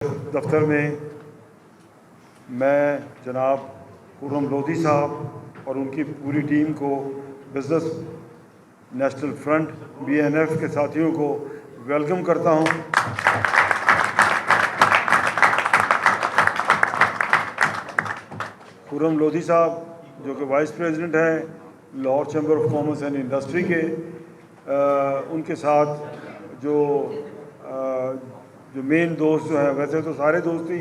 दफ्तर में मैं जनाब खुर्रम लोधी साहब और उनकी पूरी टीम को, बिज़नेस नेशनल फ्रंट BNF के साथियों को वेलकम करता हूं। खुर्रम लोधी साहब जो कि वाइस प्रेसिडेंट हैं Lahore chamber of commerce and industry के, उनके साथ जो मेन दोस्त जो हैं, वैसे तो सारे दोस्त ही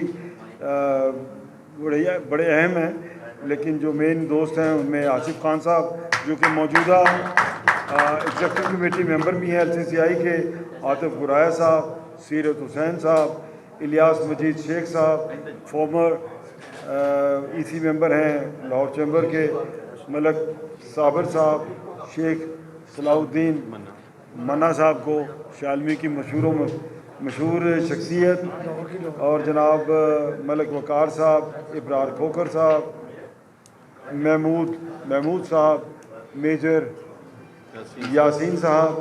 बड़े अहम हैं, लेकिन जो मेन दोस्त हैं उनमें आसिफ खान साहब जो कि मौजूदा एग्जीक्यूटिव कमेटी मेंबर भी हैं LCCI के, आतिफ गुराया साहब, सीरत हुसैन साहब, इलियास मजीद शेख साहब, फॉर्मर EC मेंबर हैं लाहौर चैम्बर के, मलक साबर साहब, शेख सलाउद्दीन मन्ना साहब को, शालमी की मशहूर शख्सियत, और जनाब मलक वकार साहब, इब्रार खोकर साहब, महमूद साहब, मेजर यासीन साहब,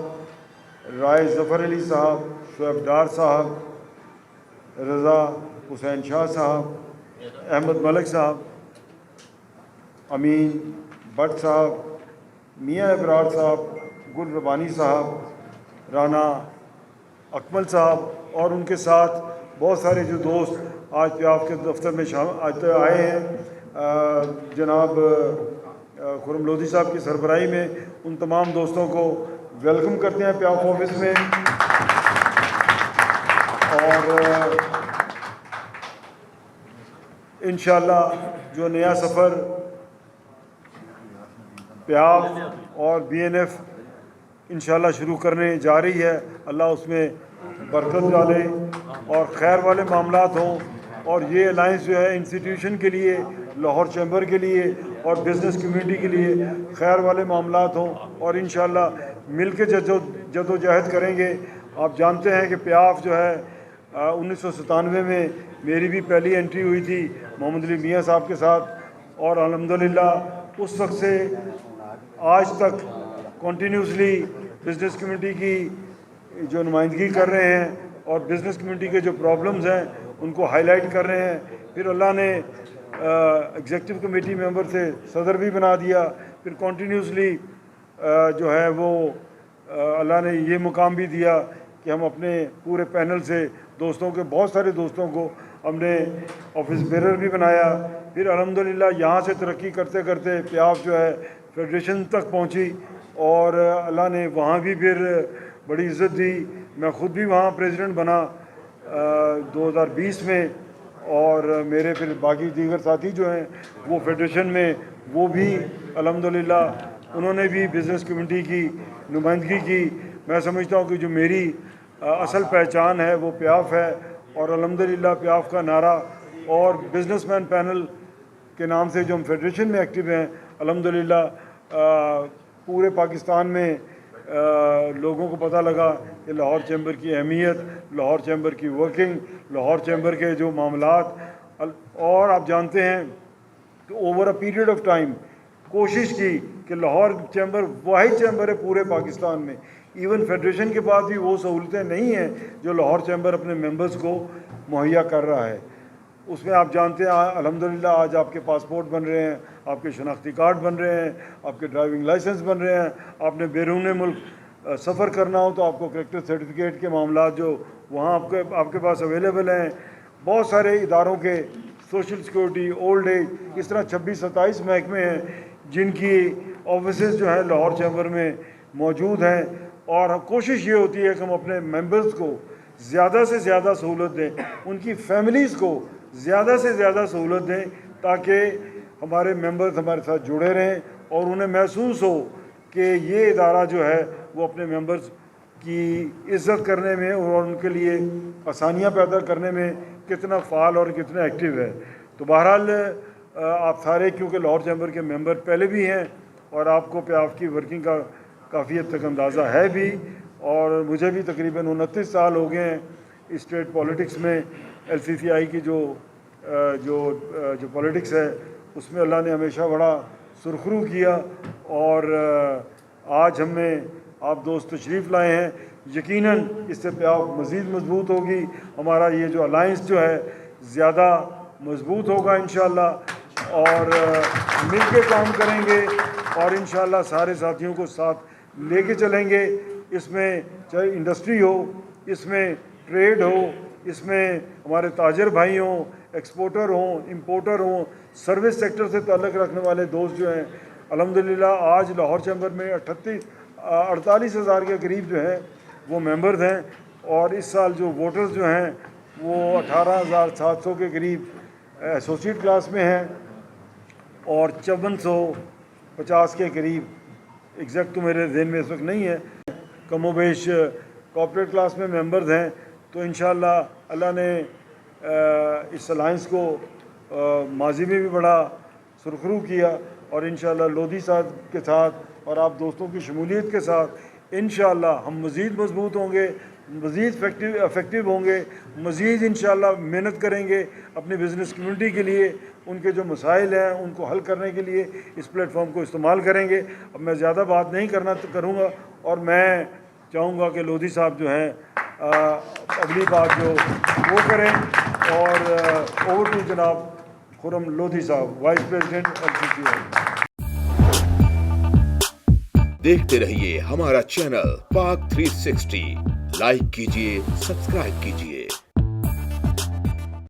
राय ज़फ़र अली साहब, शुएब डार साहब, रज़ा हुसैन शाह साहब, अहमद मलिक साहब, अमीन भट्ट साहब, मियाँ इब्रार साहब, गुल रबानी साहब, राना अकमल साहब और उनके साथ बहुत सारे जो दोस्त आज प्याफ के दफ्तर में आए हैं, जनाब खुर्रम लोधी साहब की सरबराही में उन तमाम दोस्तों को वेलकम करते हैं प्याफ ऑफिस में। और इंशाअल्लाह जो नया सफ़र प्याफ और BNF इंशाअल्लाह शुरू करने जा रही है, अल्लाह उसमें बरकत डाले और खैर वाले मामलात हों, और ये अलाइंस जो है इंस्टीट्यूशन के लिए, लाहौर चैम्बर के लिए और बिज़नेस कम्युनिटी के लिए खैर वाले मामलात हों, और इंशाअल्लाह मिल के जदोजहद करेंगे। आप जानते हैं कि प्याफ जो है 1997 में मेरी भी पहली एंट्री हुई थी मोहम्मद अली मियाँ साहब के साथ, और अल्हम्दुलिल्लाह उस वक्त से आज तक कॉन्टीन्यूसली बिज़नेस कम्युनिटी की जो नुमाइंदगी कर रहे हैं और बिज़नेस कम्युनिटी के जो प्रॉब्लम्स हैं उनको हाईलाइट कर रहे हैं। फिर अल्लाह ने एग्जीक्यूटिव कमेटी मेंबर से सदर भी बना दिया, फिर कॉन्टीन्यूसली जो है वो अल्लाह ने ये मुकाम भी दिया कि हम अपने पूरे पैनल से दोस्तों के, बहुत सारे दोस्तों को हमने ऑफिस बेरर भी बनाया। फिर अल्हम्दुलिल्लाह यहाँ से तरक्की करते करते प्याफ जो है फेडरेशन तक पहुँची, और अल्लाह ने वहाँ भी फिर बड़ी इज़्ज़त दी। मैं ख़ुद भी वहाँ प्रेसिडेंट बना 2020 में, और मेरे फिर बाकी दीगर साथी जो हैं वो फेडरेशन में, वो भी अल्हम्दुलिल्लाह उन्होंने भी बिज़नेस कम्युनिटी की नुमाइंदगी की। मैं समझता हूँ कि जो मेरी असल पहचान है वो प्याफ है, और अल्हम्दुलिल्लाह प्याफ का नारा और बिज़नेसमैन पैनल के नाम से जो हम फेडरेशन में एक्टिव हैं, अल्हम्दुलिल्लाह पूरे पाकिस्तान में लोगों को पता लगा कि लाहौर चैम्बर की अहमियत, लाहौर चैम्बर की वर्किंग, लाहौर चैम्बर के जो मामलात, और आप जानते हैं कि over a period of time कोशिश की कि लाहौर चैम्बर वाहिद चैम्बर है पूरे पाकिस्तान में, इवन फेडरेशन के बाद भी वो सहूलतें नहीं हैं जो लाहौर चैम्बर अपने मेंबर्स को मुहैया कर रहा है। उसमें आप जानते हैं अल्हम्दुलिल्लाह आज आपके पासपोर्ट बन रहे हैं, आपके शनाख्ती कार्ड बन रहे हैं, आपके ड्राइविंग लाइसेंस बन रहे हैं, आपने बैरून मुल्क सफ़र करना हो तो आपको करेक्टर सर्टिफिकेट के मामला जो वहाँ आपके पास अवेलेबल हैं। बहुत सारे इदारों के सोशल सिक्योरिटी, ओल्ड एज, इस तरह 26-27 महकमे हैं जिनकी ऑफिसेस जो हैं लाहौर चैम्बर में मौजूद हैं, और कोशिश ये होती है कि हम अपने मेंबर्स को ज़्यादा से ज़्यादा सहूलत दें, उनकी फैमिलीज़ को ज़्यादा से ज़्यादा सहूलत दें, ताकि हमारे मेंबर्स हमारे साथ जुड़े रहें और उन्हें महसूस हो कि ये इदारा जो है वो अपने मेंबर्स की इज़्ज़त करने में और उनके लिए आसानियाँ पैदा करने में कितना फ़ाल और कितना एक्टिव है। तो बहरहाल आप सारे, क्योंकि लाहौर चैम्बर के मेंबर पहले भी हैं और आपको प्याफ की वर्किंग का काफ़ी हद तक अंदाज़ा है भी, और मुझे भी तकरीबन 29 साल हो गए हैं स्टेट पॉलिटिक्स में। LCCI की जो पॉलिटिक्स है उसमें अल्लाह ने हमेशा बड़ा सुरखरू किया, और आज हमें आप दोस्त तशरीफ़ लाए हैं यकीनन इससे प्यार मज़ीद मजबूत होगी। हमारा ये जो अलाइंस जो है ज़्यादा मजबूत होगा इंशाअल्लाह, और मिल के काम करेंगे और इंशाअल्लाह सारे साथियों को साथ लेके चलेंगे। इसमें चाहे इंडस्ट्री हो, इसमें ट्रेड हो, इसमें हमारे ताजर भाई हों, एक्सपोर्टर हों, इंपोर्टर हों, सर्विस सेक्टर से ताल्लुक़ रखने वाले दोस्त जो हैं, अल्हम्दुलिल्लाह आज लाहौर चैम्बर में 48,000 के करीब जो हैं वो मेंबर्स हैं, और इस साल जो वोटर्स जो हैं वो 18,700 के करीब एसोसिएट क्लास में हैं और 5450 के करीब, एग्जैक्ट तो मेरे जहन में इस वक्त नहीं है, कमोबेश कॉर्पोरेट क्लास में मेंबर्स हैं। तो इंशाअल्लाह अल्लाह ने इस अलायंस को माजी में भी बड़ा सुरखरू किया, और इंशाअल्लाह लोधी साहब के साथ और आप दोस्तों की शमूलियत के साथ इंशाअल्लाह हम मज़ीद मजबूत होंगे, मज़ीद इफ़ेक्टिव होंगे, मज़ीद इंशाअल्लाह मेहनत करेंगे अपनी बिज़नेस कम्युनिटी के लिए। उनके जो मसाइल हैं उनको हल करने के लिए इस प्लेटफॉर्म को इस्तेमाल करेंगे। अब मैं ज़्यादा बात नहीं करूँगा, और मैं चाहूँगा कि लोधी साहब जो हैं अगली बात जो वो करें, और ओवर टू जनाब खुरम लोधी साहब, वाइस प्रेसिडेंट LCCI। देखते रहिए हमारा चैनल पाक 360, लाइक कीजिए, सब्सक्राइब कीजिए।